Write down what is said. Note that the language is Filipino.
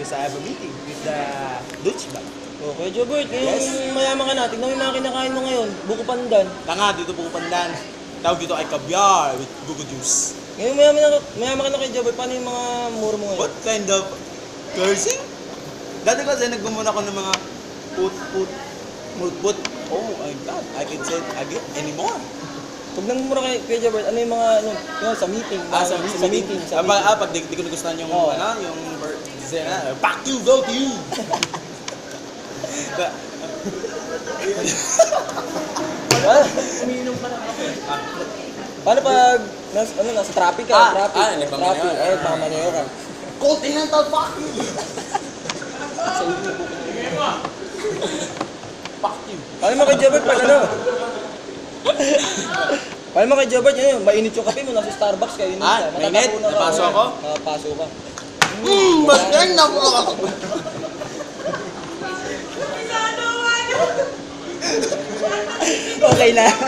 because I have a meeting with the Dutch Bank. Okay, Jobert, Yes. mayaman ka na. Tignan mo yung mga kinakain mo ngayon. Buko pandan. Tanga, dito po pandan. Tawag dito ay caviar with buko juice. Ngayon mayaman ka na kay Jobert. Paano yung mga muro mo ngayon? What kind of cursing? Dati kasi nagmumuna ako ng mga put. Oh my God, I can say it again anymore. Pag nangmura kay Jobert, ano yung mga, yung sa meeting? Sa meeting. Pag di ko nagustuhan yung, Oo. yung fuck you, go to you. Umiinom pa na kape. Paano pag nasa traffic ka? nagmamaneo. Nagmamaneo ka. Continental fuck you. Sa inyo po. Fuck you. Paano mo kay Jobert pag ano? Paano mo kay Jobert, mainit yung kape mo, nasa Starbucks kayo. Mainit? Napaso ako? Napaso ka. Basta na po ako. Okay na.